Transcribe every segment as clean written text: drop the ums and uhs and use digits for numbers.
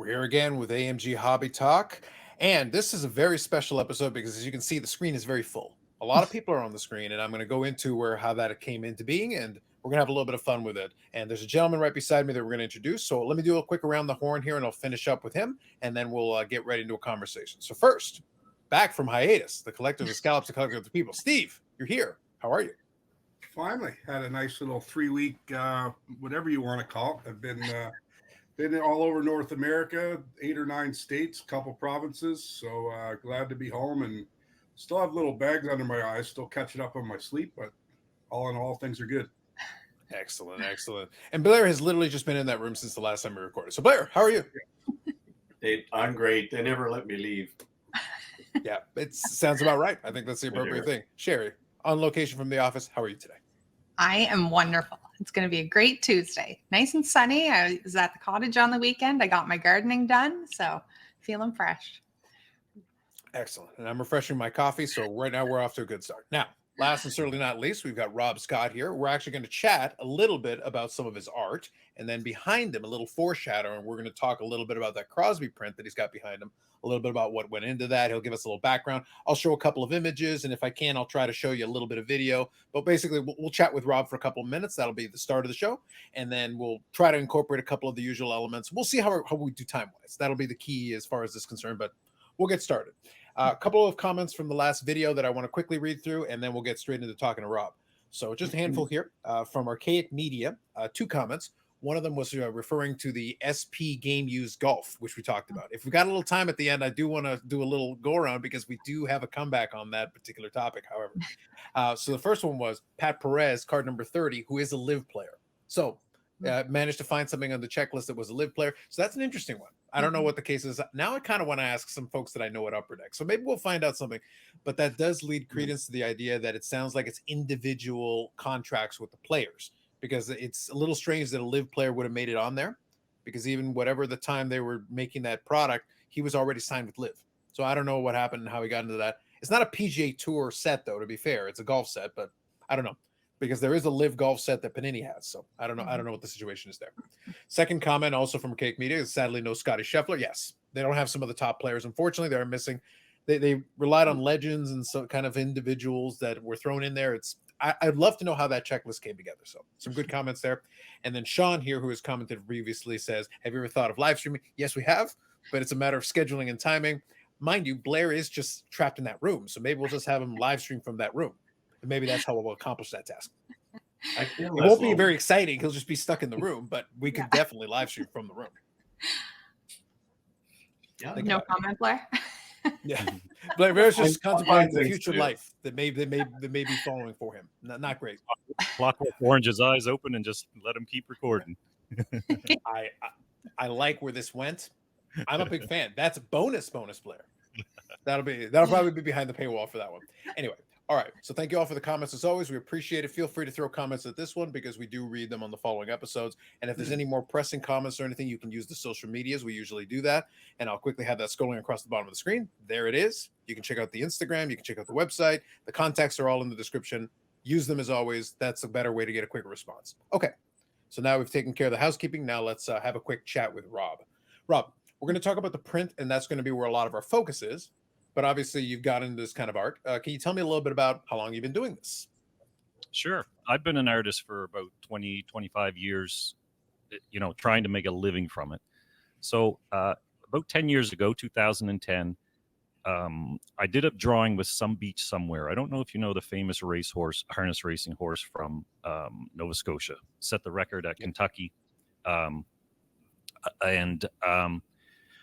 here again with AMG Hobby Talk. And this is a very special episode because, as you can see, the screen is very full. A lot of people are on the screen, and I'm going to go into how that came into being, and we're going to have a little bit of fun with it. And there's a gentleman right beside me that we're going to introduce. So let me do a quick around the horn here, and I'll finish up with him, and then we'll get right into a conversation. So first, back from hiatus, the collector of the scallops, the collector of the people. Steve, you're here. How are you? Finally had a nice little 3-week, whatever you want to call it. I've been all over North America, 8 or 9 states, couple provinces. So glad to be home and still have little bags under my eyes, still catching up on my sleep, but all in all, things are good. Excellent, excellent. And Blair has literally just been in that room since the last time we recorded. So Blair, how are you? I'm great. They never let me leave. Yeah, it sounds about right. I think that's the appropriate thing. Sherry, on location from the office, how are you today? I am wonderful. It's going to be a great Tuesday. Nice and sunny. I was at the cottage on the weekend. I got my gardening done, so feeling fresh. Excellent. And I'm refreshing my coffee, so right now we're off to a good start. Now, last and certainly not least, we've got Robb Scott here. We're actually going to chat a little bit about some of his art, and then behind him, a little foreshadowing. We're going to talk a little bit about that Crosby print that he's got behind him, a little bit about what went into that. He'll give us a little background. I'll show a couple of images, and if I can, I'll try to show you a little bit of video. But basically, we'll chat with Robb for a couple of minutes. That'll be the start of the show, and then we'll try to incorporate a couple of the usual elements. We'll see how we do time-wise. That'll be the key as far as this is concerned, but we'll get started. A couple of comments from the last video that I want to quickly read through, and then we'll get straight into talking to Robb. So just a handful here from Archaic Media, 2 comments. One of them was referring to the SP Game Used Golf, which we talked about. If we got a little time at the end, I do want to do a little go around because we do have a comeback on that particular topic, however. So the first one was Pat Perez, card number 30, who is a live player. So managed to find something on the checklist that was a live player. So that's an interesting one. I don't know what the case is. Now I kind of want to ask some folks that I know at Upper Deck. So maybe we'll find out something. But that does lead credence to the idea that it sounds like it's individual contracts with the players, because it's a little strange that a live player would have made it on there, because even whatever the time they were making that product, he was already signed with live. So I don't know what happened and how he got into that. It's not a PGA Tour set, though, to be fair. It's a golf set, but I don't know, because there is a live golf set that Panini has. So I don't know. I don't know what the situation is there. Second comment, also from Cake Media, is sadly no Scotty Scheffler. Yes, they don't have some of the top players. Unfortunately, they're missing. They relied on legends and some kind of individuals that were thrown in there. I'd love to know how that checklist came together. So some good comments there. And then Sean here, who has commented previously, says, have you ever thought of live streaming? Yes, we have, but it's a matter of scheduling and timing. Mind you, Blair is just trapped in that room. So maybe we'll just have him live stream from that room. And maybe that's how we'll accomplish that task. It won't be very exciting. He'll just be stuck in the room, but we could definitely live stream from the room. Yeah, no comment, Blair. Yeah, Blair's just contemplating the future life that may be following for him. Not great. Clockwork Orange's eyes open and just let him keep recording. I like where this went. I'm a big fan. That's bonus, Blair. That'll probably be behind the paywall for that one. Anyway. All right. So thank you all for the comments. As always, we appreciate it. Feel free to throw comments at this one because we do read them on the following episodes. And if there's any more pressing comments or anything, you can use the social medias. We usually do that. And I'll quickly have that scrolling across the bottom of the screen. There it is. You can check out the Instagram. You can check out the website. The contacts are all in the description. Use them as always. That's a better way to get a quicker response. Okay. So now we've taken care of the housekeeping. Now let's have a quick chat with Robb. Robb, we're going to talk about the print, and that's going to be where a lot of our focus is. But obviously, you've got into this kind of art. Can you tell me a little bit about how long you've been doing this? Sure. I've been an artist for about 20, 25 years, trying to make a living from it. So about 10 years ago, 2010, I did a drawing with Some Beach Somewhere. I don't know if you know the famous harness racing horse from Nova Scotia. Set the record at Kentucky.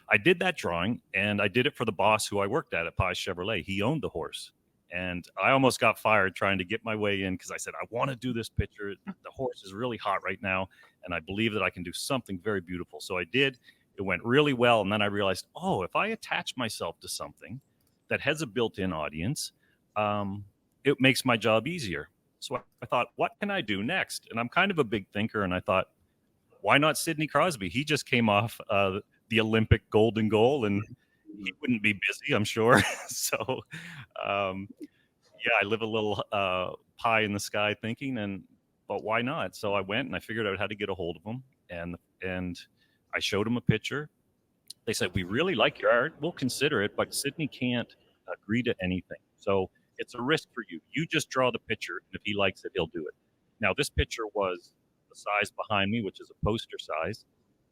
I did that drawing, and I did it for the boss who I worked at Pye Chevrolet. He owned the horse, and I almost got fired trying to get my way in because I said, I want to do this picture. The horse is really hot right now, and I believe that I can do something very beautiful. So I did. It went really well, and then I realized, if I attach myself to something that has a built-in audience, it makes my job easier. So I thought, what can I do next? And I'm kind of a big thinker, and I thought, why not Sidney Crosby? He just came off the Olympic golden goal, and he wouldn't be busy, I'm sure. So, I live a little pie in the sky thinking, but why not? So I went and I figured out how to get a hold of him, and I showed him a picture, they said, we really like your art. We'll consider it, but Sidney can't agree to anything. So it's a risk for you. You just draw the picture, and if he likes it, he'll do it. Now, this picture was the size behind me, which is a poster size.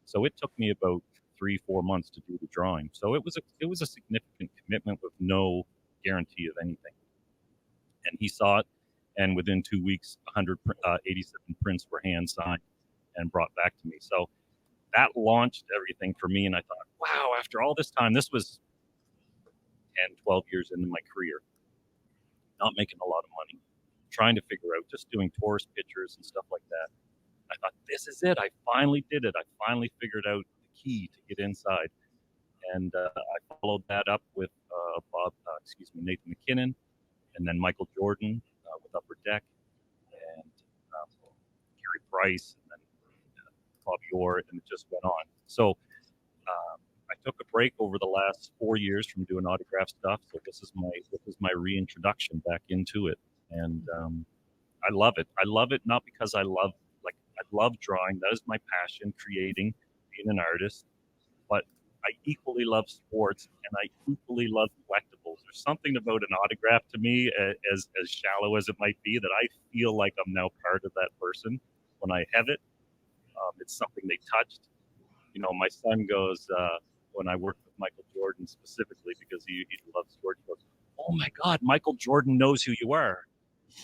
So it took me about 3-4 months to do the drawing. So it was a significant commitment with no guarantee of anything. And he saw it, and within 2 weeks, 187 prints were hand signed and brought back to me. So that launched everything for me. And I thought, wow, after all this time, this was 10, 12 years into my career, not making a lot of money, trying to figure out, just doing tourist pictures and stuff like that. I thought, this is it. I finally did it. I finally figured out the key to get inside. And I followed that up with Nathan McKinnon, and then Michael Jordan with Upper Deck, and Gary Price, and then Bobby Orr, and it just went on. So I took a break over the last 4 years from doing autograph stuff. So this is my reintroduction back into it, and I love it. I love it not because I love drawing. That is my passion, creating, being an artist. But I equally love sports, and I equally love collectibles. There's something about an autograph to me, as shallow as it might be, that I feel like I'm now part of that person when I have it. It's something they touched. You know, my son goes, when I worked with Michael Jordan specifically, because he loves sports, he goes, "Oh my God, Michael Jordan knows who you are."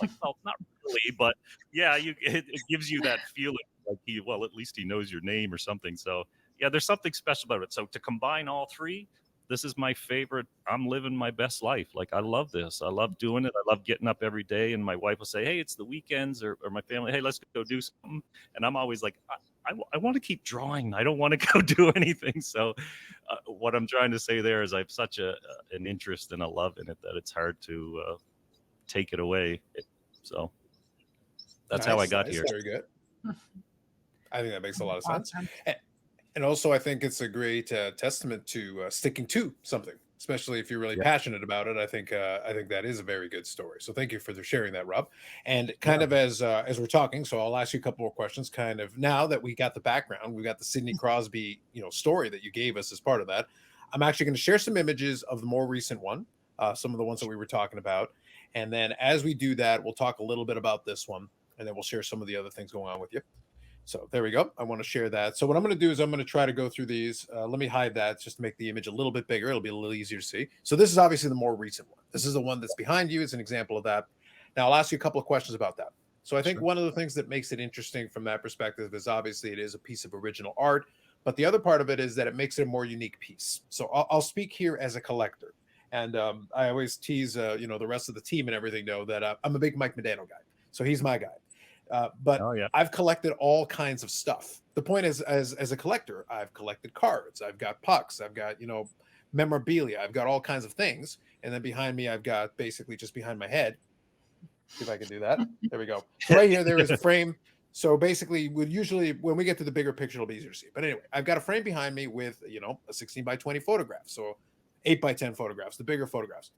Like, well, not really, but yeah, it gives you that feeling like at least he knows your name or something. So yeah, there's something special about it. So to combine all three, this is my favorite. I'm living my best life. Like, I love this. I love doing it. I love getting up every day. And my wife will say, "Hey, it's the weekends," or my family, "Hey, let's go do something." And I'm always like, I want to keep drawing. I don't want to go do anything. So what I'm trying to say there is I have such an interest and a love in it that it's hard to take it away. So that's how I got here. Very good. I think that makes a lot of sense. Awesome. And also, I think it's a great testament to sticking to something, especially if you're really passionate about it. I think that is a very good story. So thank you for sharing that, Rob. And kind of as we're talking, so I'll ask you a couple more questions. Kind of now that we got the background, we got the Sidney Crosby, story that you gave us as part of that. I'm actually going to share some images of the more recent one, some of the ones that we were talking about, and then as we do that, we'll talk a little bit about this one, and then we'll share some of the other things going on with you. So there we go. I want to share that. So what I'm going to do is I'm going to try to go through these. Let me hide that just to make the image a little bit bigger. It'll be a little easier to see. So this is obviously the more recent one. This is the one that's behind you. It's an example of that. Now I'll ask you a couple of questions about that. So I think one of the things that makes it interesting from that perspective is obviously it is a piece of original art, but the other part of it is that it makes it a more unique piece. So I'll speak here as a collector. And I always tease, the rest of the team and everything know that I'm a big Mike Medano guy. So he's my guy. But I've collected all kinds of stuff. The point is, as a collector, I've collected cards, I've got pucks, I've got, memorabilia, I've got all kinds of things. And then behind me, I've got basically just behind my head. See if I can do that. There we go. Right here, there is a frame. So basically, usually when we get to the bigger picture, it'll be easier to see. But anyway, I've got a frame behind me with, a 16 by 20 photograph. So 8 by 10 photographs, the bigger photographs.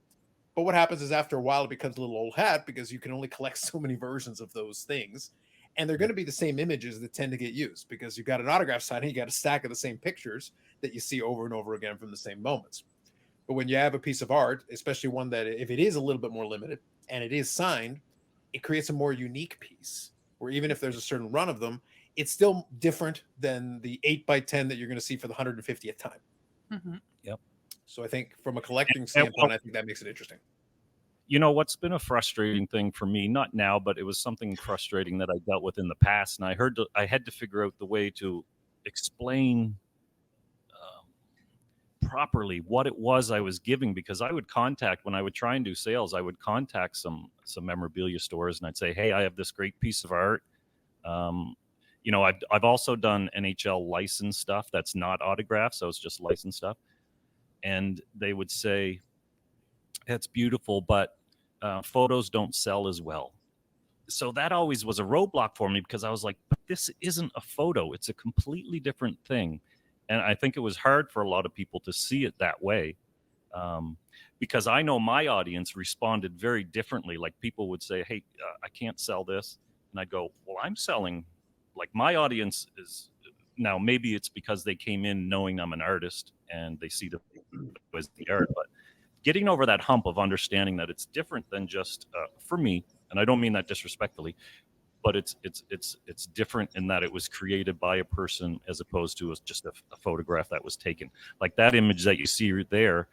But what happens is after a while, it becomes a little old hat because you can only collect so many versions of those things. And they're going to be the same images that tend to get used because you've got an autograph signing, you got a stack of the same pictures that you see over and over again from the same moments. But when you have a piece of art, especially one that if it is a little bit more limited and it is signed, it creates a more unique piece where even if there's a certain run of them, it's still different than the 8 by 10 that you're going to see for the 150th time. Mm-hmm. Yep. So I think from a collecting standpoint, I think that makes it interesting. What's been a frustrating thing for me, not now, but it was something frustrating that I dealt with in the past. And I had to figure out the way to explain properly what it was I was giving, because I would when I would try and do sales, I would contact some memorabilia stores and I'd say, "Hey, I have this great piece of art. I've also done NHL licensed stuff that's not autographed, so it's just licensed stuff." And they would say, "That's beautiful, but photos don't sell as well." So that always was a roadblock for me because I was like, but this isn't a photo. It's a completely different thing. And I think it was hard for a lot of people to see it that way because I know my audience responded very differently. Like people would say, "Hey, I can't sell this." And I'd go, "Well, I'm selling, like my audience is now maybe it's because they came in knowing I'm an artist and they see the art, but getting over that hump of understanding that it's different than just for me, and I don't mean that disrespectfully, but it's different in that it was created by a person as opposed to just a photograph that was taken. Like that image that you see there,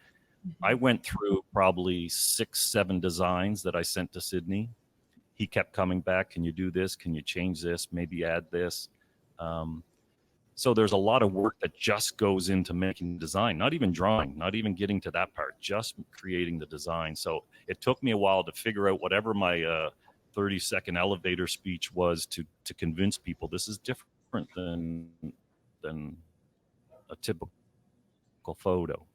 I went through probably 6-7 designs that I sent to Sidney. He kept coming back. Can you do this? Can you change this? Maybe add this. So there's a lot of work that just goes into making design, not even drawing, not even getting to that part, just creating the design. So it took me a while to figure out whatever my 30-second elevator speech was to convince people this is different than a typical photo.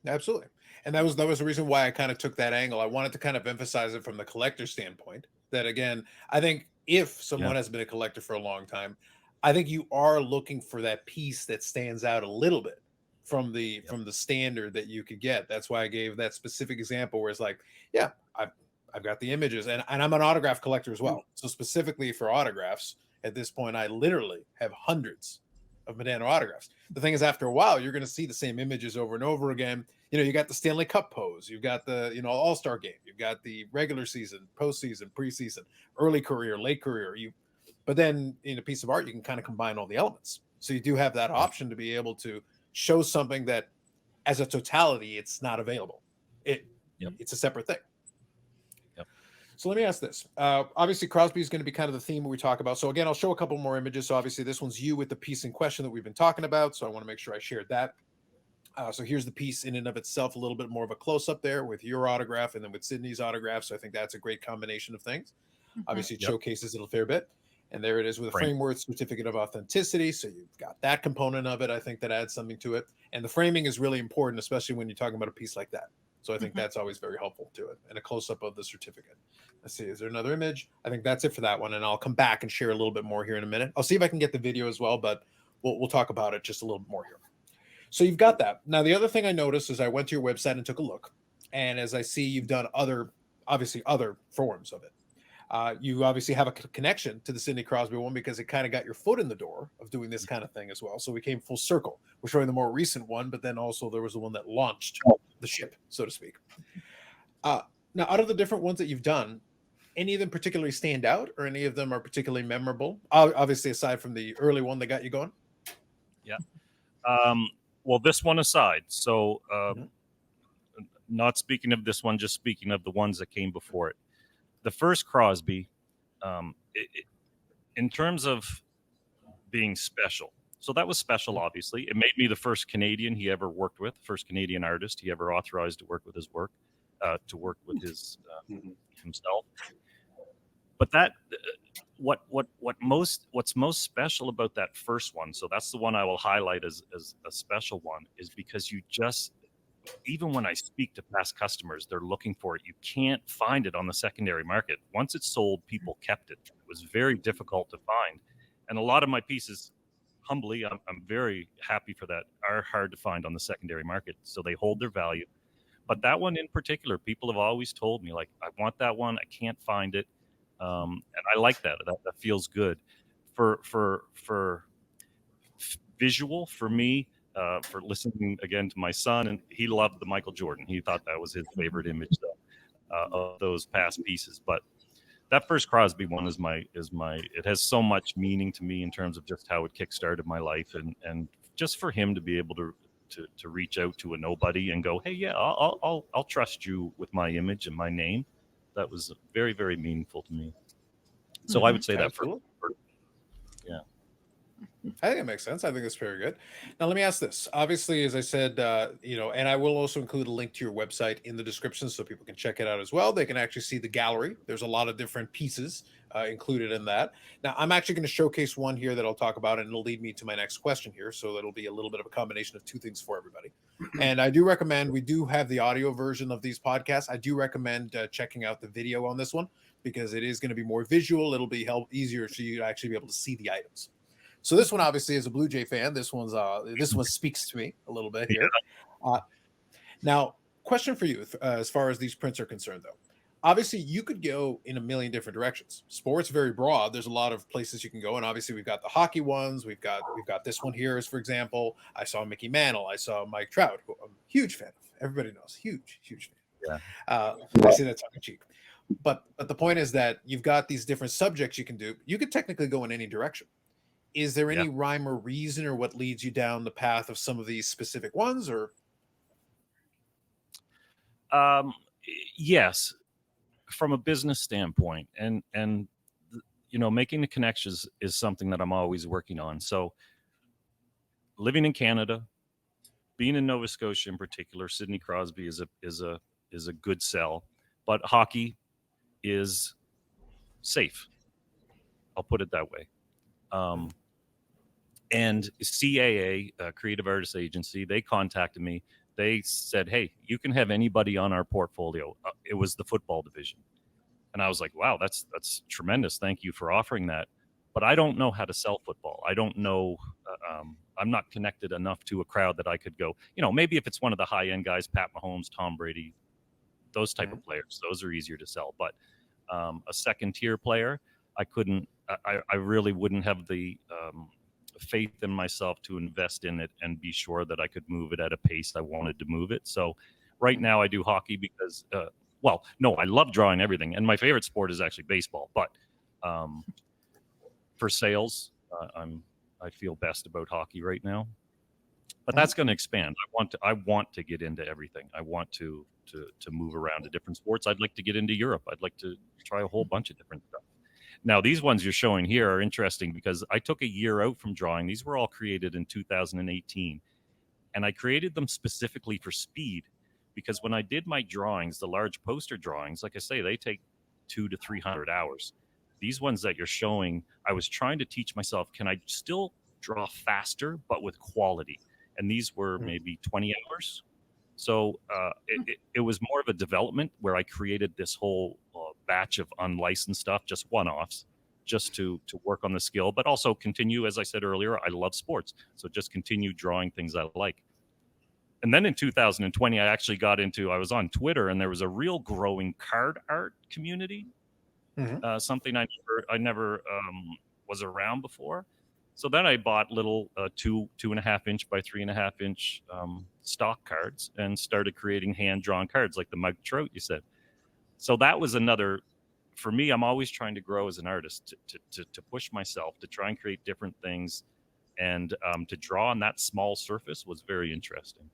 Absolutely. And that was the reason why I kind of took that angle. I wanted to kind of emphasize it from the collector standpoint that, again, I think if someone has been a collector for a long time, I think you are looking for that piece that stands out a little bit from the standard that you could get. That's why I gave that specific example where it's like, yeah, I've got the images, and I'm an autograph collector as well. So specifically for autographs, at this point, I literally have hundreds of Medano autographs. The thing is, after a while, you're going to see the same images over and over again. You know, you got the Stanley Cup pose, you've got the, you know, All-Star game, you've got the regular season, postseason, preseason, early career, late career. But then in a piece of art, you can kind of combine all the elements. So you do have that option to be able to show something that, as a totality, it's not available. It's a separate thing. So let me ask this. Obviously, Crosby is going to be kind of the theme we talk about. So again, I'll show a couple more images. So obviously, this one's you with the piece in question that we've been talking about. So I want to make sure I shared that. So here's the piece in and of itself, a little bit more of a close-up there with your autograph and then with Sidney's autograph. So I think that's a great combination of things. Obviously, it showcases it a fair bit. And there it is with a framework certificate of authenticity. So you've got that component of it. I think that adds something to it. And the framing is really important, especially when you're talking about a piece like that. So I think that's always very helpful to it. And a close-up of the certificate. Let's see, is there another image? I think that's it for that one. And I'll come back and share a little bit more here in a minute. I'll see if I can get the video as well, but we'll talk about it just a little bit more here. So you've got that. Now, the other thing I noticed is I went to your website and took a look. And as I see, you've done other forms of it. You obviously have a connection to the Sidney Crosby one because it kind of got your foot in the door of doing this kind of thing as well. So we came full circle. We're showing the more recent one, but then also there was the one that launched the ship, so to speak. Now, out of the different ones that you've done, any of them particularly stand out or any of them are particularly memorable? Obviously, aside from the early one that got you going. Yeah. Well, this one aside. So not speaking of this one, just speaking of the ones that came before it. The first Crosby, in terms of being special, so that was special, obviously. It made me the first Canadian he ever worked with, first Canadian artist he ever authorized to work with his work, to work with his himself. But that, what's most special about that first one, so that's the one I will highlight as a special one, is because you just, even when I speak to past customers, they're looking for it. You can't find it on the secondary market. Once it's sold, people kept it. It was very difficult to find. And a lot of my pieces, humbly, I'm very happy for that, are hard to find on the secondary market. So they hold their value. But that one in particular, people have always told me, like, I want that one. I can't find it. And I like that. That feels good. For visual, for me, for listening again to my son, and he loved the Michael Jordan. He thought that was his favorite image of those past pieces. But that first Crosby one is my. It has so much meaning to me in terms of just how it kickstarted my life, and just for him to be able to reach out to a nobody and go, hey, yeah, I'll trust you with my image and my name. That was very, very meaningful to me. So I would say that for yeah. I think it makes sense. I think that's very good. Now, let me ask this. Obviously, as I said, and I will also include a link to your website in the description so people can check it out as well. They can actually see the gallery. There's a lot of different pieces included in that. Now, I'm actually going to showcase one here that I'll talk about, and it'll lead me to my next question here. So it'll be a little bit of a combination of two things for everybody. And I do recommend, we do have the audio version of these podcasts. I do recommend checking out the video on this one because it is going to be more visual. It'll be easier for you to actually be able to see the items. So this one, obviously, as a Blue Jay fan, this one speaks to me a little bit here. Now, question for you, as far as these prints are concerned, though. obviously you could go in a million different directions. Sports very broad. There's a lot of places you can go, and obviously we've got the hockey ones. We've got this one here, as for example, I saw Mickey Mantle, I saw Mike Trout, who I'm a huge fan of. Everybody knows, huge fan. I say that tongue in cheek. But the point is that you've got these different subjects you can do. You could technically go in any direction. Is there any rhyme or reason or what leads you down the path of some of these specific ones, or? Yes, from a business standpoint, and making the connections is something that I'm always working on. So living in Canada, being in Nova Scotia in particular, Sidney Crosby is a good sell, but hockey is safe. I'll put it that way. And CAA, Creative Artists Agency, they contacted me. They said, "Hey, you can have anybody on our portfolio." It was the football division. And I was like, wow, that's tremendous. Thank you for offering that. But I don't know how to sell football. I don't know. I'm not connected enough to a crowd that I could go, maybe if it's one of the high end guys, Pat Mahomes, Tom Brady, those type of players, those are easier to sell. But a second tier player, I really wouldn't have the faith in myself to invest in it and be sure that I could move it at a pace I wanted to move it. So right now I do hockey because, I love drawing everything. And my favorite sport is actually baseball. But for sales, I feel best about hockey right now. But that's going to expand. I want to get into everything. I want to move around to different sports. I'd like to get into Europe. I'd like to try a whole bunch of different stuff. Now, these ones you're showing here are interesting because I took a year out from drawing. These were all created in 2018. And I created them specifically for speed because when I did my drawings, the large poster drawings, like I say, they take 200 to 300 hours. These ones that you're showing, I was trying to teach myself, can I still draw faster, but with quality? And these were maybe 20 hours. So it was more of a development where I created this whole batch of unlicensed stuff, just one-offs, just to work on the skill, but also continue, as I said earlier, I love sports. So just continue drawing things I like. And then in 2020, I actually I was on Twitter, and there was a real growing card art community, something I never was around before. So then I bought little 2.5 inch by 3.5 inch stock cards and started creating hand-drawn cards like the Mike Trout you said. So that was another, for me, I'm always trying to grow as an artist, to push myself, to try and create different things. And to draw on that small surface was very interesting.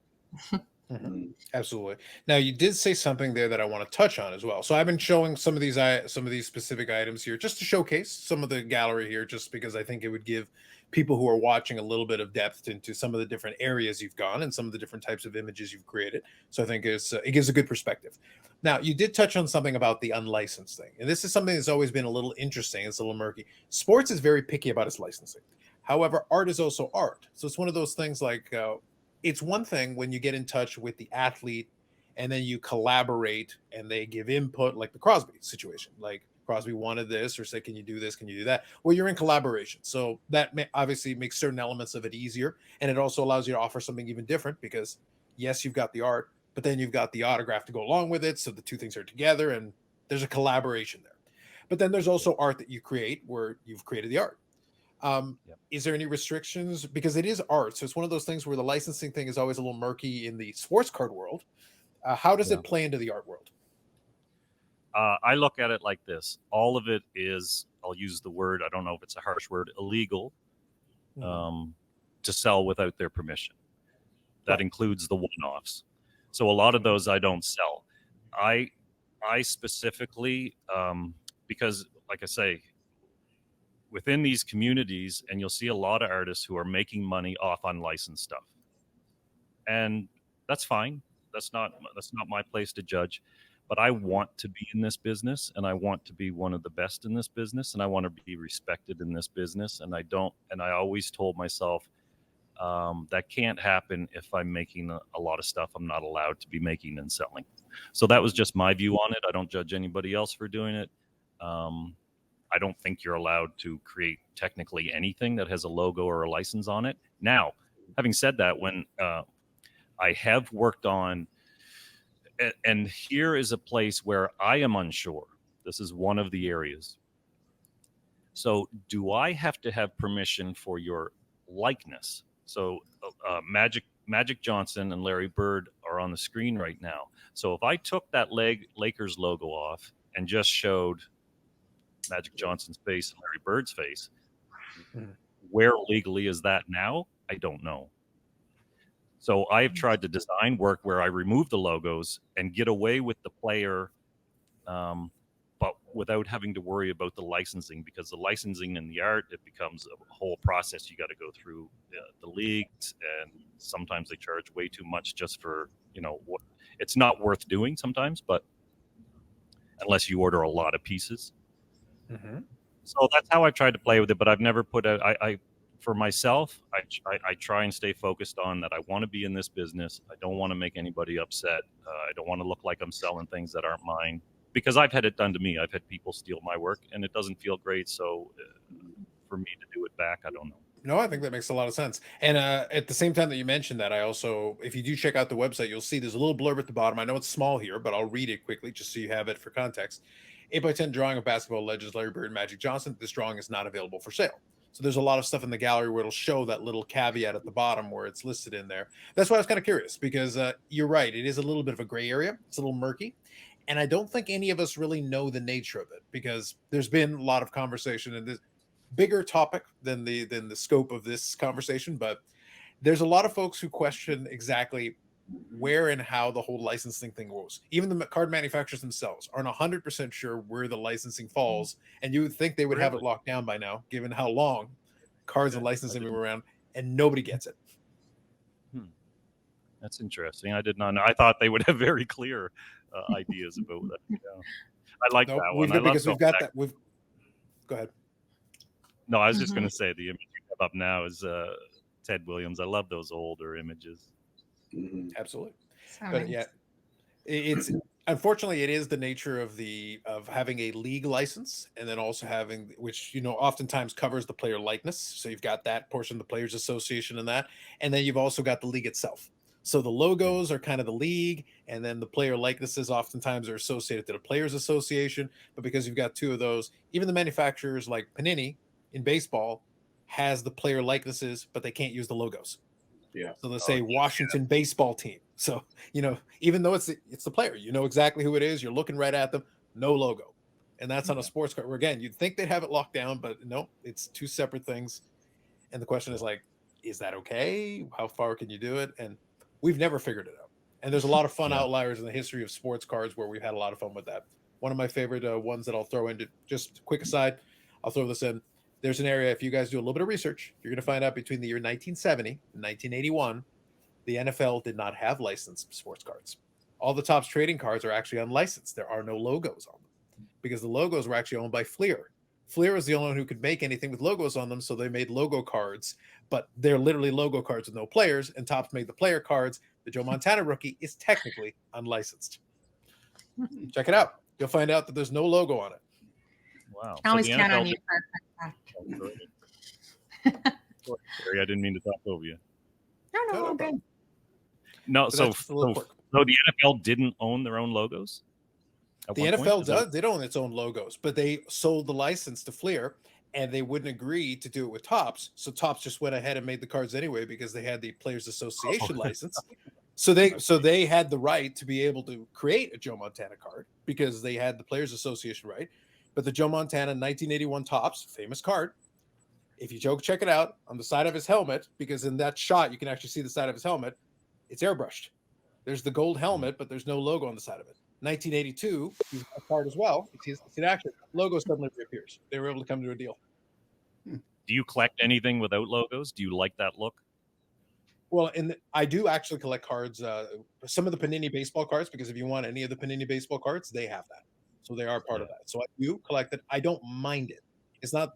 Absolutely. Now you did say something there that I want to touch on as well. So I've been showing some of these specific items here just to showcase some of the gallery here, just because I think it would give people who are watching a little bit of depth into some of the different areas you've gone and some of the different types of images you've created. So I think it gives a good perspective. Now you did touch on something about the unlicensed thing, and this is something that's always been a little interesting. It's a little murky. Sports is very picky about its licensing. However, art is also art. So it's one of those things like, it's one thing when you get in touch with the athlete and then you collaborate and they give input, like the Crosby situation. Like Crosby wanted this, or say, can you do this? Can you do that? Well, you're in collaboration. So that obviously makes certain elements of it easier. And it also allows you to offer something even different because, yes, you've got the art, but then you've got the autograph to go along with it. So the two things are together and there's a collaboration there. But then there's also art that you create where you've created the art. Is there any restrictions? Because it is art. So it's one of those things where the licensing thing is always a little murky in the sports card world. How does it play into the art world? I look at it like this. All of it is, I'll use the word, I don't know if it's a harsh word, illegal to sell without their permission. That includes the one-offs. So a lot of those I don't sell. I specifically, because like I say, within these communities, and you'll see a lot of artists who are making money off unlicensed stuff. And that's fine. That's not my place to judge. But I want to be in this business, and I want to be one of the best in this business, and I want to be respected in this business. And I always told myself that can't happen if I'm making a lot of stuff I'm not allowed to be making and selling. So that was just my view on it. I don't judge anybody else for doing it. I don't think you're allowed to create technically anything that has a logo or a license on it. Now, having said that, when I have worked on, and here is a place where I am unsure. This is one of the areas. So do I have to have permission for your likeness? So Magic Johnson and Larry Bird are on the screen right now. So if I took that Lakers logo off and just showed Magic Johnson's face and Larry Bird's face, where legally is that now? I don't know. So I've tried to design work where I remove the logos and get away with the player, but without having to worry about the licensing, because the licensing and the art, it becomes a whole process. You got to go through the leagues, and sometimes they charge way too much just for, what it's not worth doing sometimes, but unless you order a lot of pieces. Mm-hmm. So that's how I tried to play with it, but I've never put out, for myself, I try and stay focused on that. I want to be in this business. I don't want to make anybody upset. I don't want to look like I'm selling things that aren't mine, because I've had it done to me. I've had people steal my work, and it doesn't feel great. So for me to do it back, I don't know. No, I think that makes a lot of sense. And at the same time that you mentioned that, I also, if you do check out the website, you'll see there's a little blurb at the bottom. I know it's small here, but I'll read it quickly just so you have it for context. 8x10 drawing of basketball legends Larry Bird and Magic Johnson. This drawing is not available for sale. So there's a lot of stuff in the gallery where it'll show that little caveat at the bottom where it's listed in there. That's why I was kind of curious, because you're right. It is a little bit of a gray area. It's a little murky. And I don't think any of us really know the nature of it, because there's been a lot of conversation, and this bigger topic than the scope of this conversation. But there's a lot of folks who question exactly where and how the whole licensing thing goes. Even the card manufacturers themselves aren't 100% sure where the licensing falls. And you would think they would have it locked down by now, given how long cards and licensing have been around, and nobody gets it. That's interesting. I did not know. I thought they would have very clear ideas about that. Yeah. I like that one. Because we've got that. Go ahead. No, I was just going to say the image you have up now is Ted Williams. I love those older images. Absolutely. So But nice. yeah, it's unfortunately it is the nature of having a league license, and then also having, which oftentimes covers the player likeness. So you've got that portion of the Players Association and that, and then you've also got the league itself. So the logos are kind of the league, and then the player likenesses oftentimes are associated to the Players Association. But because you've got two of those, even the manufacturers like Panini in baseball has the player likenesses, but they can't use the logos. Yeah. So they'll say Washington baseball team. So, even though it's the player, exactly who it is. You're looking right at them, no logo. And that's on a sports card where, again, you'd think they'd have it locked down, but no, it's two separate things. And the question is like, is that okay? How far can you do it? And we've never figured it out. And there's a lot of fun outliers in the history of sports cards where we've had a lot of fun with that. One of my favorite ones that I'll throw into, just quick aside, I'll throw this in. There's an area, if you guys do a little bit of research, you're going to find out between the year 1970 and 1981, the NFL did not have licensed sports cards. All the Topps trading cards are actually unlicensed. There are no logos on them because the logos were actually owned by Fleer. Fleer was the only one who could make anything with logos on them, so they made logo cards, but they're literally logo cards with no players, and Topps made the player cards. The Joe Montana rookie is technically unlicensed. Check it out. You'll find out that there's no logo on it. Wow. I always the count on NFL you for a quick fact. Sorry, I didn't mean to talk over you. No, all good. No, But so that's just a little quirk. the NFL didn't own their own logos? At The one point? NFL Is that- did own its own logos, but they sold the license to Fleer, and they wouldn't agree to do it with Topps. So Topps just went ahead and made the cards anyway because they had the Players Association license. So they had the right to be able to create a Joe Montana card because they had the Players Association right. But the Joe Montana 1981 Topps, famous card, if you check it out on the side of his helmet, because in that shot you can actually see the side of his helmet, it's airbrushed. There's the gold helmet, but there's no logo on the side of it. 1982, he's got a card as well. It's actually logo suddenly reappears. They were able to come to a deal. Do you collect anything without logos? Do you like that look? Well, I do actually collect cards, some of the Panini baseball cards, because if you want any of the Panini baseball cards, they have that. So they are part of that. So I do collect it. I don't mind it. It's not,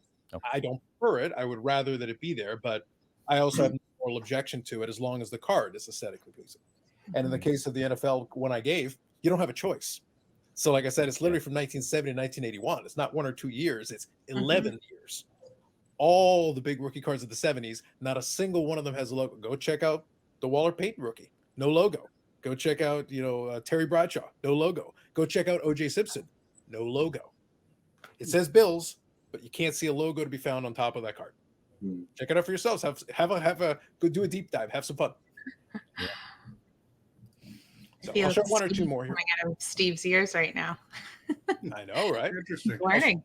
I don't prefer it. I would rather that it be there, but I also have no moral objection to it as long as the card is aesthetically pleasing. And in the case of the NFL one I gave, you don't have a choice. So like I said, it's literally from 1970 to 1981. It's not 1 or 2 years. It's 11 years. All the big rookie cards of the 70s, not a single one of them has a logo. Go check out the Waller Payton rookie. No logo. Go check out, Terry Bradshaw, no logo. Go check out OJ Simpson, no logo. It says Bills, but you can't see a logo to be found on top of that card. Check it out for yourselves. Have a go do a deep dive. Have some fun. So I'll show one or two more here. Coming out of Steve's ears right now. I know, right? Interesting. Learning.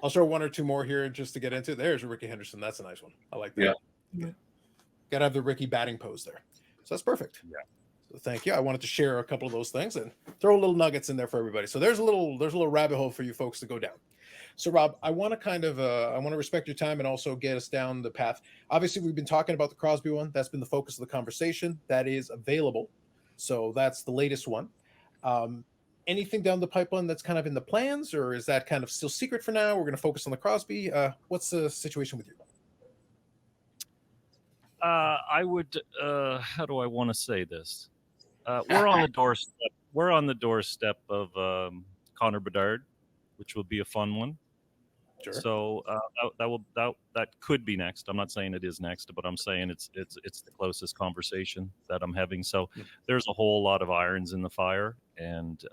I'll show one or two more here just to get into. There's Ricky Henderson. That's a nice one. I like that. Yeah. Got to have the Ricky batting pose there. So that's perfect. Yeah. So thank you. I wanted to share a couple of those things and throw little nuggets in there for everybody. So there's a little rabbit hole for you folks to go down. So Rob, I want to respect your time and also get us down the path. Obviously, we've been talking about the Crosby one. That's been the focus of the conversation. That is available. So that's the latest one. Anything down the pipeline that's kind of in the plans, or is that kind of still secret for now? We're going to focus on the Crosby. What's the situation with you? I would. How do I want to say this? We're on the doorstep. We're on the doorstep of Connor Bedard, which will be a fun one. Sure. So that could be next. I'm not saying it is next, but I'm saying it's the closest conversation that I'm having. So there's a whole lot of irons in the fire, and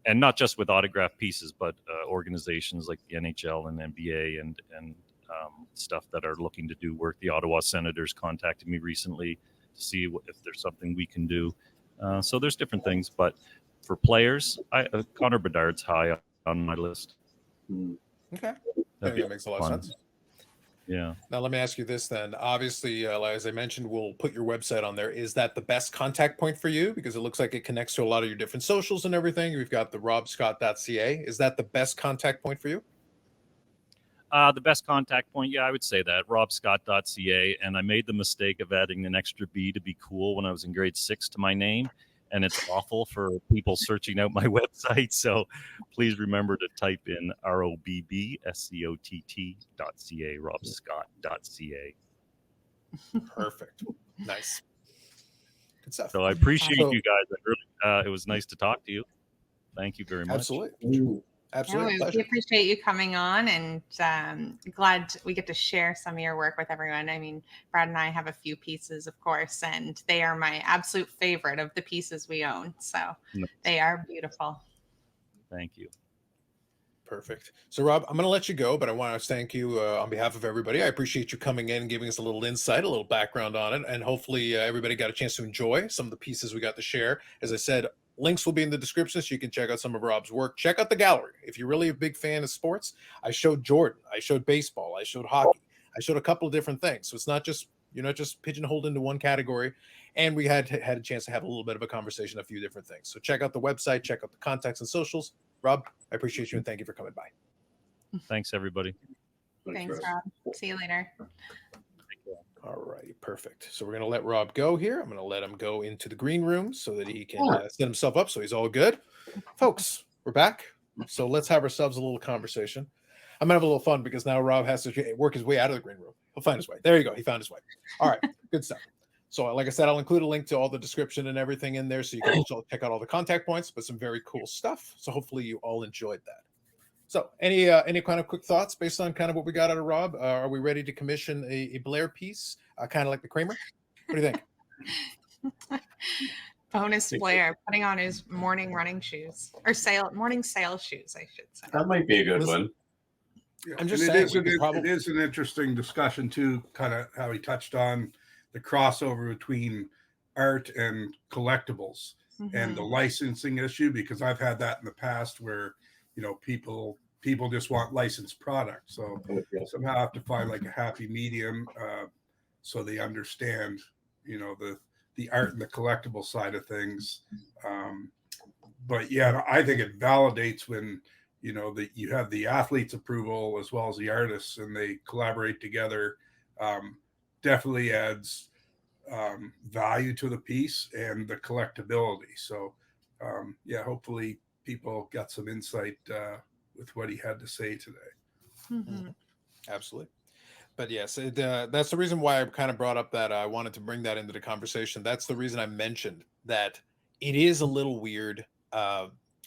not just with autograph pieces, but organizations like the NHL and NBA and stuff that are looking to do work. The Ottawa Senators contacted me recently to see if there's something we can do. So there's different things, but for players, Connor Bedard's high on my list. Okay. That makes a lot of sense. Yeah. Now, let me ask you this then. Obviously, as I mentioned, we'll put your website on there. Is that the best contact point for you? Because it looks like it connects to a lot of your different socials and everything. We've got the robscott.ca. Is that the best contact point for you? The best contact point, yeah, I would say that, robscott.ca. And I made the mistake of adding an extra B to be cool when I was in grade 6 to my name. And it's awful for people searching out my website. So please remember to type in ROBBSCOTT.ca, robscott.ca. Perfect. Nice. Good stuff. So I appreciate you guys. It was nice to talk to you. Thank you very much. Absolutely. Absolutely. We appreciate you coming on, and glad we get to share some of your work with everyone. I mean, Brad and I have a few pieces, of course, and they are my absolute favorite of the pieces we own. So they are beautiful. Thank you. Perfect. So, Rob, I'm going to let you go, but I want to thank you on behalf of everybody. I appreciate you coming in and giving us a little insight, a little background on it, and hopefully everybody got a chance to enjoy some of the pieces we got to share. As I said, links will be in the description so you can check out some of Rob's work. Check out the gallery. If you're really a big fan of sports, I showed Jordan, I showed baseball, I showed hockey, I showed a couple of different things. So it's not just, you're not just pigeonholed into one category. And we had a chance to have a little bit of a conversation, a few different things. So check out the website, check out the contacts and socials. Rob, I appreciate you and thank you for coming by. Thanks, everybody. Thanks, Rob. See you later. All righty, perfect. So we're going to let Rob go here. I'm going to let him go into the green room so that he can set himself up so he's all good. Folks, we're back. So let's have ourselves a little conversation. I'm going to have a little fun because now Rob has to work his way out of the green room. He'll find his way. There you go. He found his way. All right, good stuff. So like I said, I'll include a link to all the description and everything in there so you can also check out all the contact points, but some very cool stuff. So hopefully you all enjoyed that. So any kind of quick thoughts based on kind of what we got out of Rob? Are we ready to commission a Blair piece, kind of like the Kramer? What do you think? Bonus Blair putting on his morning running shoes or morning sail shoes, I should say. That might be a good one. Yeah, I'm just saying saying it is an interesting discussion too, kind of how he touched on the crossover between art and collectibles and the licensing issue, because I've had that in the past where, you know, people just want licensed products. So somehow I have to find like a happy medium so they understand, you know, the art and the collectible side of things. But yeah, I think it validates when, you know, that you have the athlete's approval as well as the artists and they collaborate together. Definitely adds value to the piece and the collectability. So yeah, hopefully people got some insight with what he had to say today. Absolutely. But yes, that's the reason why I kind of brought up that I wanted to bring that into the conversation. That's the reason I mentioned that it is a little weird.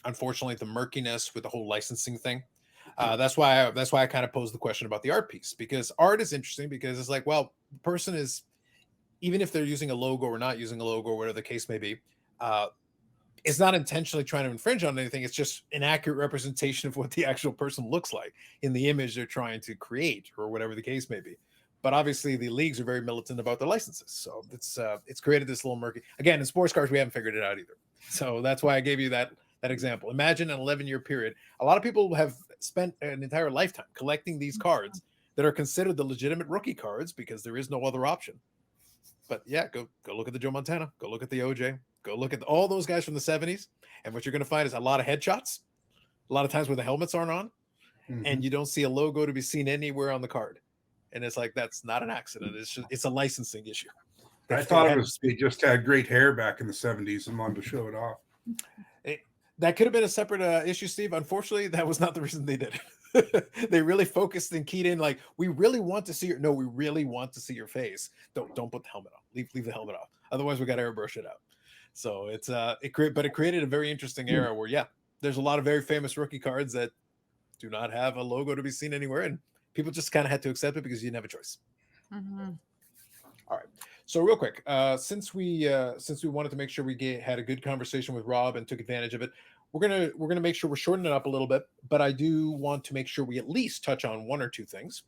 Unfortunately, the murkiness with the whole licensing thing. That's why I kind of posed the question about the art piece, because art is interesting because it's like, well, the person is, even if they're using a logo or not using a logo or whatever the case may be, it's not intentionally trying to infringe on anything. It's just an accurate representation of what the actual person looks like in the image they're trying to create or whatever the case may be. But obviously the leagues are very militant about their licenses. So it's created this little murky. Again, in sports cars, we haven't figured it out either. So that's why I gave you that example. Imagine an 11-year period. A lot of people have spent an entire lifetime collecting these cards that are considered the legitimate rookie cards because there is no other option. But yeah, go look at the Joe Montana, go look at the OJ, go look at all those guys from the 70s. And what you're going to find is a lot of headshots, a lot of times where the helmets aren't on, and you don't see a logo to be seen anywhere on the card. And it's like, that's not an accident. It's a licensing issue. I thought it was they just had great hair back in the 70s and wanted to show it off. That could have been a separate issue, Steve. Unfortunately, that was not the reason they did it. They really focused and keyed in, like, we really want to see we really want to see your face. Don't put the helmet on. Leave the helmet off. Otherwise, we got to airbrush it out. So it created a very interesting era where, there's a lot of very famous rookie cards that do not have a logo to be seen anywhere, and people just kind of had to accept it because you didn't have a choice. All right. So real quick, since we wanted to make sure we had a good conversation with Rob and took advantage of it, we're gonna make sure we're shortening it up a little bit. But I do want to make sure we at least touch on one or two things.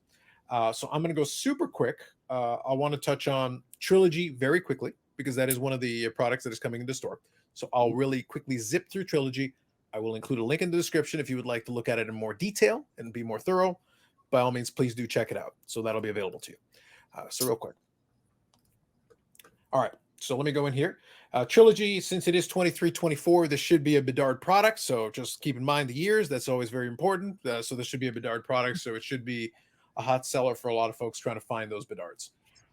So I'm gonna go super quick. I want to touch on Trilogy very quickly because that is one of the products that is coming into the store. So I'll really quickly zip through Trilogy. I will include a link in the description if you would like to look at it in more detail and be more thorough. By all means, please do check it out. So that'll be available to you. So real quick. All right, so let me go in here. Trilogy, since it is 23-24, this should be a Bedard product. So just keep in mind the years. That's always very important. So this should be a Bedard product. So it should be a hot seller for a lot of folks trying to find those Bedards.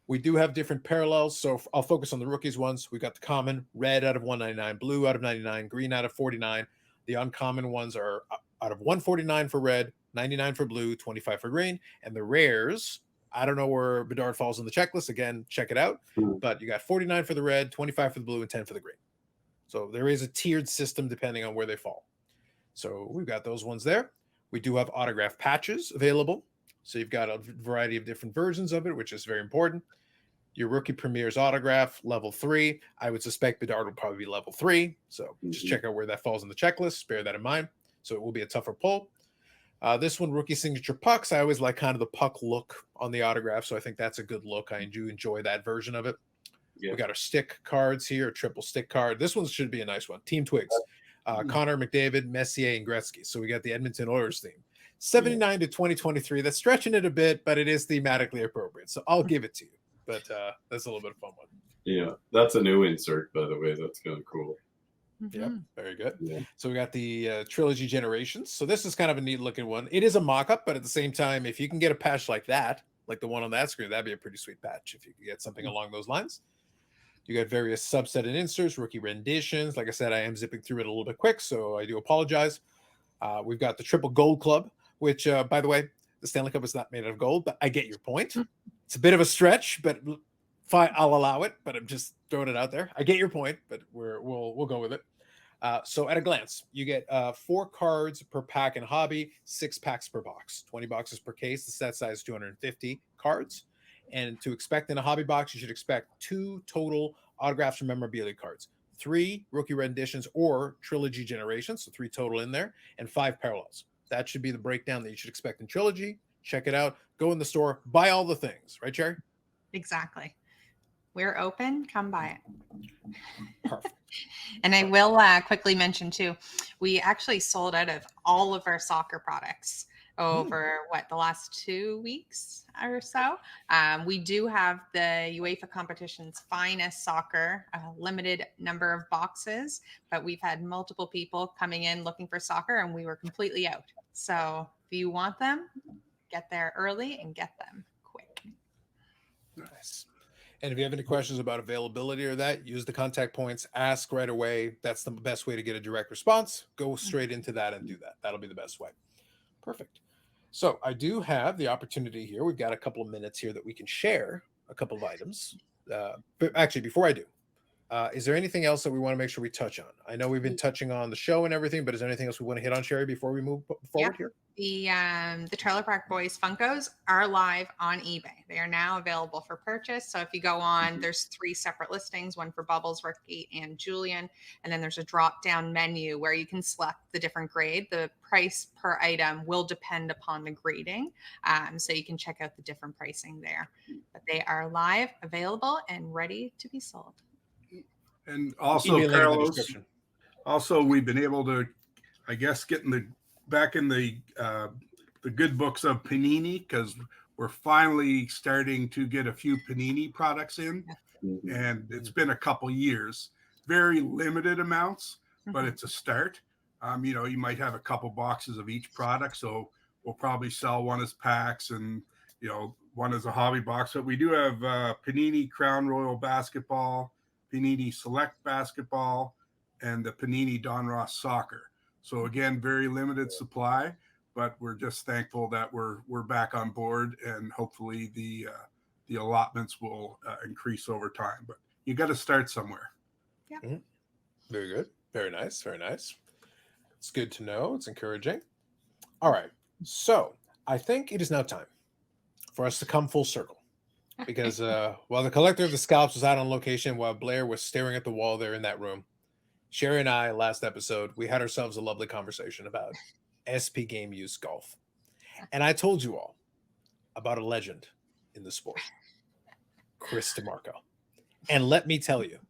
We do have different parallels. So I'll focus on the rookies ones. We got the common, red out of 199, blue out of 99, green out of 49. The uncommon ones are out of 149 for red, 99 for blue, 25 for green. And the rares, I don't know where Bedard falls on the checklist. Again, check it out. But you got 49 for the red, 25 for the blue, and 10 for the green. So there is a tiered system depending on where they fall. So we've got those ones there. We do have autograph patches available. So you've got a variety of different versions of it, which is very important. Your rookie premieres autograph, level 3. I would suspect Bedard will probably be level 3. So just check out where that falls on the checklist. Bear that in mind. So it will be a tougher pull. This one, rookie signature pucks. I always like kind of the puck look on the autograph, so I think that's a good look. I do enjoy that version of it. We got our stick cards here, a triple stick card. This one should be a nice one. Team Twigs, Connor McDavid, Messier, and Gretzky. So we got the Edmonton Oilers theme. 79 to 2023. That's stretching it a bit, but it is thematically appropriate. So I'll give it to you. But that's a little bit of a fun one. Yeah, that's a new insert, by the way. That's kind of cool. Yeah, very good. Yeah. So we got the Trilogy Generations. So this is kind of a neat looking one. It is a mock-up, but at the same time, if you can get a patch like that, like the one on that screen, that'd be a pretty sweet patch if you could get something along those lines. You got various subset and inserts, rookie renditions. Like I said, I am zipping through it a little bit quick, so I do apologize. We've got the Triple Gold Club, which, by the way, the Stanley Cup is not made out of gold, but I get your point. It's a bit of a stretch, but fine, I'll allow it. But I'm just throwing it out there. I get your point, but we'll go with it. So at a glance, you get 4 cards per pack in hobby, 6 packs per box, 20 boxes per case. The set size is 250 cards. And to expect in a hobby box, you should expect 2 total autographs or memorabilia cards, 3 rookie renditions or Trilogy Generations, so 3 total in there, and 5 parallels. That should be the breakdown that you should expect in Trilogy. Check it out. Go in the store, buy all the things. Right, Cherry? Exactly. We're open. Come by it. Perfect. And I will quickly mention too, we actually sold out of all of our soccer products over the last 2 weeks or so. We do have the UEFA competition's finest soccer, a limited number of boxes, but we've had multiple people coming in looking for soccer and we were completely out. So if you want them, get there early and get them quick. Nice. And if you have any questions about availability or that, use the contact points, ask right away. That's the best way to get a direct response. Go straight into that and do that. That'll be the best way. Perfect. So I do have the opportunity here. We've got a couple of minutes here that we can share a couple of items. But actually, before I do, Is there anything else that we want to make sure we touch on? I know we've been touching on the show and everything, but is there anything else we want to hit on, Sherry, before we move forward here? The Trailer Park Boys Funkos are live on eBay. They are now available for purchase. So if you go on, there's 3 separate listings, one for Bubbles, Ricky, and Julian. And then there's a drop down menu where you can select the different grade. The price per item will depend upon the grading. So you can check out the different pricing there. But they are live, available, and ready to be sold. And also, Email link in the Carlos, description. also we've been able to, I guess, get back in the good books of Panini, because we're finally starting to get a few Panini products in, and it's been a couple years, very limited amounts, but it's a start. You might have a couple boxes of each product, so we'll probably sell one as packs and one as a hobby box. But we do have Panini Crown Royal Basketball, Panini Select Basketball, and the Panini Don Ross Soccer. So again, very limited supply, but we're just thankful that we're back on board, and hopefully the allotments will increase over time. But you got to start somewhere. Yeah. Very good. Very nice. Very nice. It's good to know. It's encouraging. All right. So I think it is now time for us to come full circle, because while the collector of the scalps was out on location, while Blair was staring at the wall there in that room, Sherry and I, last episode, we had ourselves a lovely conversation about SP game use golf. And I told you all about a legend in the sport, Chris Dimarco. And let me tell you,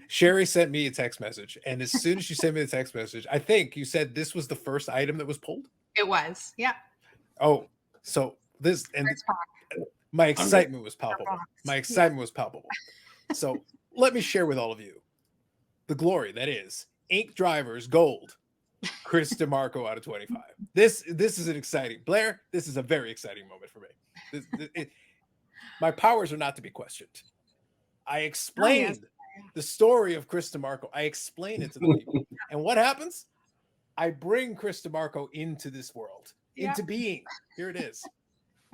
Sherry sent me a text message. And as soon as she sent me the text message, I think you said this was the first item that was pulled. It was. Yeah. Oh, so this, and my excitement was palpable. My excitement was palpable. So let me share with all of you the glory that is Ink Drivers Gold, Chris Dimarco out of 25. This is an exciting, Blair, this is a very exciting moment for me. My powers are not to be questioned. I explained the story of Chris Dimarco. I explain it to the people. And what happens? I bring Chris Dimarco into this world, into being. Here it is.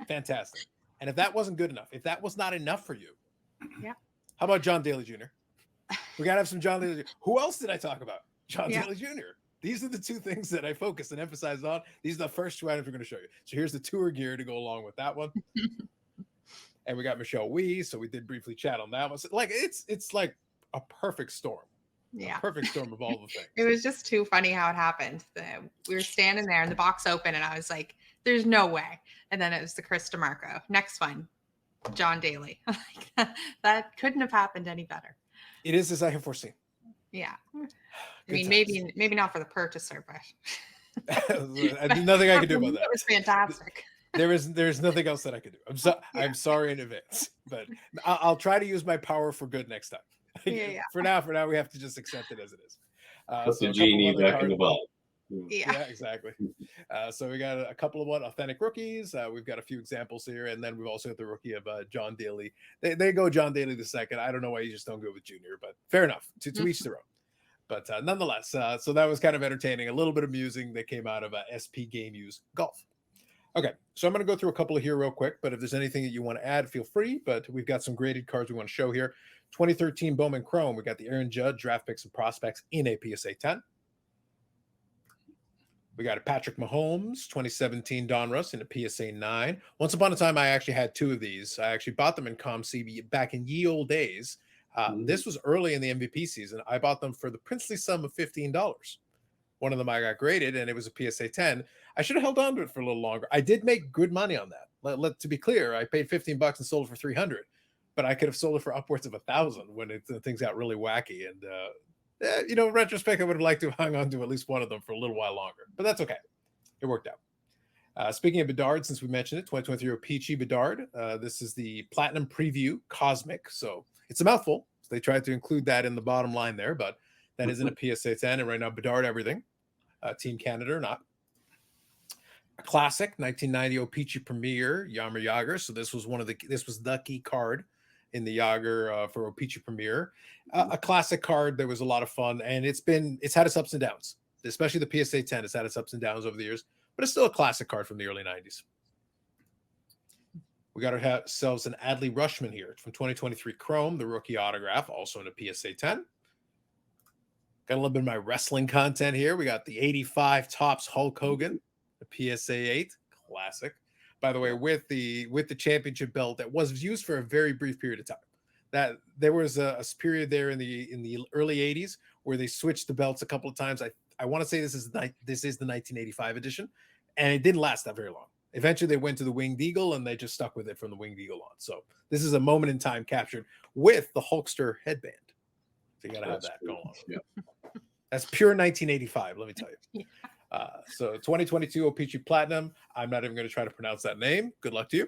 Fantastic. And if that wasn't good enough, if that was not enough for you, how about John Daly Jr.? We got to have some John Daly Jr. Who else did I talk about? John Daly Jr. These are the 2 things that I focus and emphasize on. These are the first 2 items we're going to show you. So here's the tour gear to go along with that one. And we got Michelle Wee, so we did briefly chat on that one. So it's like a perfect storm. Yeah. A perfect storm of all the things. It was just too funny how it happened. We were standing there and the box opened and I was like, there's no way. And then it was the Chris Dimarco. Next one, John Daly. That couldn't have happened any better. It is as I have foreseen. Yeah. I mean, maybe not for the purchaser, but nothing I can do about that. It was fantastic. There's nothing else that I could do. I'm sorry in advance, but I'll try to use my power for good next time. For now, we have to just accept it as it is. That's the genie back in the bottle. Yeah, exactly. So we got a couple of authentic rookies. We've got a few examples here, and then we've also got the rookie of John Daly. They go John Daly the second. I don't know why you just don't go with Junior, but fair enough. To each their own. But nonetheless, so that was kind of entertaining. A little bit of musing that came out of SP Game Use Golf. Okay, so I'm going to go through a couple of here real quick, but if there's anything that you want to add, feel free. But we've got some graded cards we want to show here. 2013 Bowman Chrome. We got the Aaron Judd draft picks and prospects in a PSA 10. We got a Patrick Mahomes 2017 Donruss in a PSA 9. Once upon a time, I actually had 2 of these. I actually bought them in ComC back in ye old days. This was early in the MVP season. I bought them for the princely sum of $15. One of them I got graded, and it was a PSA 10. I should have held on to it for a little longer. I did make good money on that. To be clear, I paid $15 and sold it for $300, but I could have sold it for upwards of $1,000 when things got really wacky. And in retrospect, I would have liked to have hung on to at least one of them for a little while longer, but that's okay. It worked out. Speaking of Bedard, since we mentioned it, 2023 Peachy Bedard. This is the Platinum Preview Cosmic, so it's a mouthful. So they tried to include that in the bottom line there, but that isn't a PSA 10. And right now, Bedard everything. Team Canada or not. A classic 1990 Peachy Premier Yarmer Yager. So this was the key card in the Yager for Peachy Premier. A classic card that was a lot of fun, and it's had its ups and downs, especially the PSA 10. It's had its ups and downs over the years, but it's still a classic card from the early 90s. We got ourselves an Adley Rushman here from 2023 Chrome, the rookie autograph, also in a PSA 10. Got a little bit of my wrestling content here. We got the 85 Topps Hulk Hogan, the PSA 8 classic. By the way, with the championship belt that was used for a very brief period of time. That there was a period there in the early 80s where they switched the belts a couple of times. I want to say this is the 1985 edition, and it didn't last that very long. Eventually, they went to the Winged Eagle, and they just stuck with it from the Winged Eagle on. So this is a moment in time captured with the Hulkster headband. So you got to have that going on. Yeah. That's pure 1985, let me tell you. Yeah. So 2022 O-Pee-Chee Platinum. I'm not even going to try to pronounce that name. Good luck to you.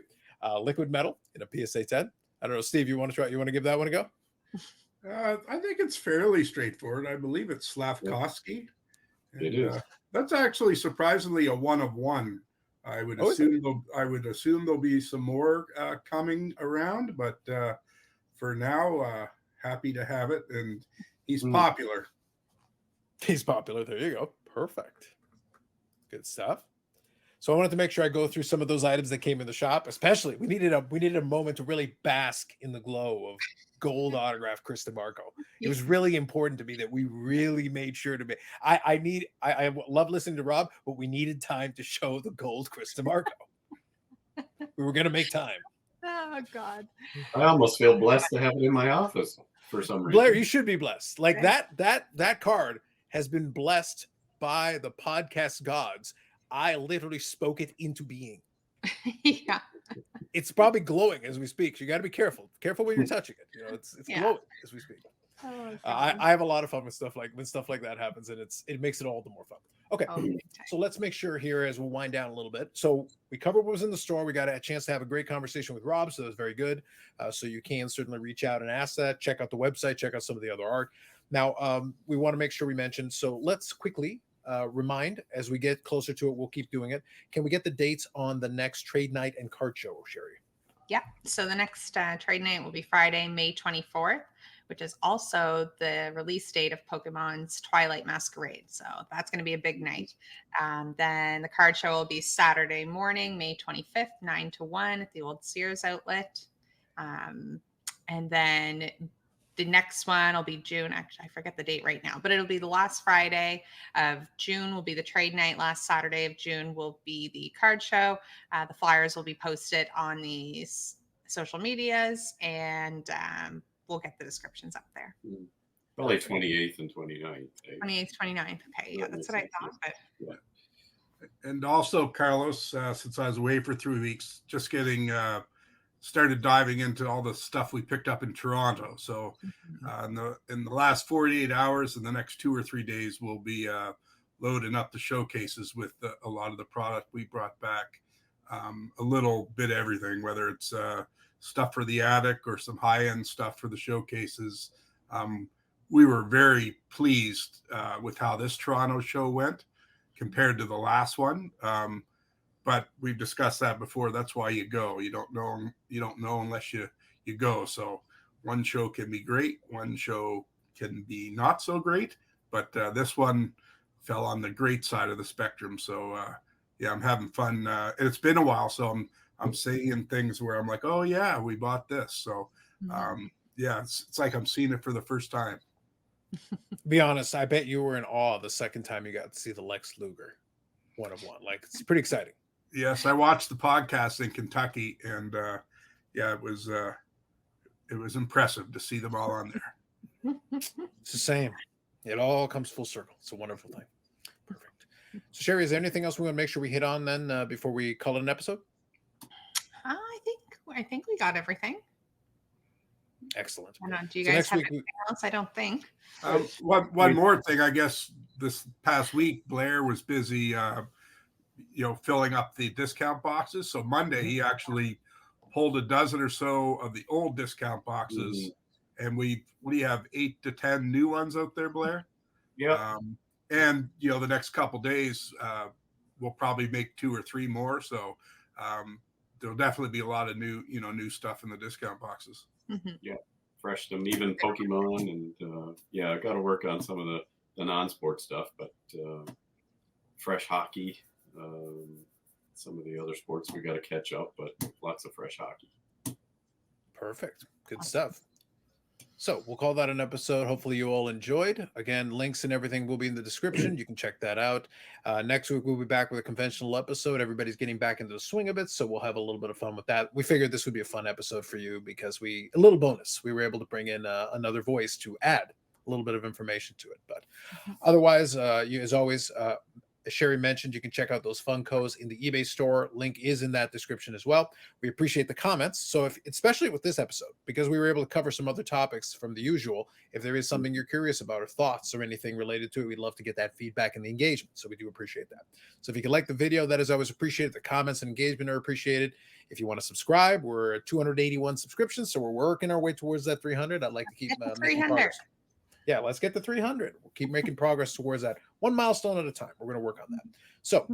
Liquid metal in a PSA 10. I don't know, Steve, you want to try? You want to give that one a go? I think it's fairly straightforward. I believe it's Slavkovsky. It is. That's actually surprisingly a one of one. I would assume there'll be some more coming around, but for now, happy to have it, and he's popular. He's popular. There you go. Perfect. Good stuff. So I wanted to make sure I go through some of those items that came in the shop. Especially, we needed a moment to really bask in the glow of gold autograph Chris Dimarco. It was really important to me that we really made sure to be. I love listening to Rob, but we needed time to show the gold Chris Dimarco. We were going to make time. Oh God. I almost feel blessed to have it in my office for some reason. Blair, you should be blessed. Like that card has been blessed by the podcast gods. I literally spoke it into being. Yeah. It's probably glowing as we speak. So you got to be careful. Careful when you're touching it. You know, it's glowing as we speak. Oh, I have a lot of fun with stuff like when stuff like that happens, and it makes it all the more fun. Okay, so let's make sure here as we'll wind down a little bit. So we covered what was in the store. We got a chance to have a great conversation with Rob, so that was very good. So you can certainly reach out and ask that. Check out the website. Check out some of the other art. Now we want to make sure we mention. So let's quickly remind as we get closer to it. We'll keep doing it. Can we get the dates on the next trade night and card show, Sherry? Yeah. So the next trade night will be Friday, May 24th, which is also the release date of Pokemon's Twilight Masquerade. So that's going to be a big night. Then the card show will be Saturday morning, May 25th, 9 to 1 at the old Sears outlet. And then the next one will be June. Actually, I forget the date right now, but it'll be the last Friday of June will be the trade night. Last Saturday of June will be the card show. The flyers will be posted on the social medias, and we'll get the descriptions up there. Probably 28th and 29th. 28th, 29th. Okay, yeah, that's what I thought. But Yeah. And also, Carlos, since I was away for 3 weeks, just getting started diving into all the stuff we picked up in Toronto. So in the last 48 hours, in the next 2 or 3 days, we'll be loading up the showcases with a lot of the product we brought back. A little bit of everything, whether it's stuff for the attic or some high-end stuff for the showcases. We were very pleased with how this Toronto show went compared to the last one. But we've discussed that before. That's why you go. You don't know unless you go. So one show can be great. One show can be not so great. But this one fell on the great side of the spectrum. So yeah, I'm having fun. It's been a while, so I'm seeing things where I'm like, oh yeah, we bought this. So yeah, it's like I'm seeing it for the first time. Be honest, I bet you were in awe the second time you got to see the Lex Luger one of one. Like, it's pretty exciting. Yes, I watched the podcast in Kentucky, and yeah, it was impressive to see them all on there. It's the same. It all comes full circle. It's a wonderful thing. Perfect. So, Sherry, is there anything else we want to make sure we hit on then before we call it an episode? I think we got everything. Excellent. Do you guys have anything else? I don't think. One more thing, I guess this past week, Blair was busy, filling up the discount boxes. So Monday, he actually pulled a dozen or so of the old discount boxes, and we have 8 to 10 new ones out there, Blair. Yeah. And the next couple days, we'll probably make 2 or 3 more. So there'll definitely be a lot of new stuff in the discount boxes. Yeah, fresh them, even Pokemon, and yeah, I got to work on some of the non-sport stuff, but fresh hockey, some of the other sports we got to catch up, but lots of fresh hockey. Perfect. Good stuff. So we'll call that an episode. Hopefully you all enjoyed. Again, links and everything will be in the description. You can check that out. Next week, we'll be back with a conventional episode. Everybody's getting back into the swing of it, so we'll have a little bit of fun with that. We figured this would be a fun episode for you because a little bonus. We were able to bring in another voice to add a little bit of information to it. But otherwise, as always, as Sherry mentioned, you can check out those Funkos in the eBay store. Link is in that description as well. We appreciate the comments. So especially with this episode, because we were able to cover some other topics from the usual, if there is something you're curious about or thoughts or anything related to it, we'd love to get that feedback and the engagement. So we do appreciate that. So if you could like the video, that is always appreciated. The comments and engagement are appreciated. If you want to subscribe, we're at 281 subscriptions. So we're working our way towards that 300. I'd like to keep making progress. Yeah, let's get to 300. We'll keep making progress towards that, one milestone at a time. We're going to work on that. So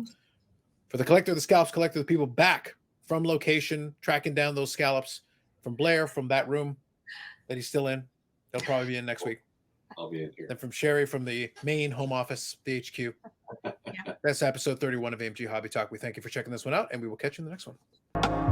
for the collector, the scalps collector, the people back from location, tracking down those scallops, from Blair, from that room that he's still in. He'll probably be in next week. I'll be in here. Then from Sherry from the main home office, the HQ. Yeah. That's episode 31 of AMG Hobby Talk. We thank you for checking this one out, and we will catch you in the next one.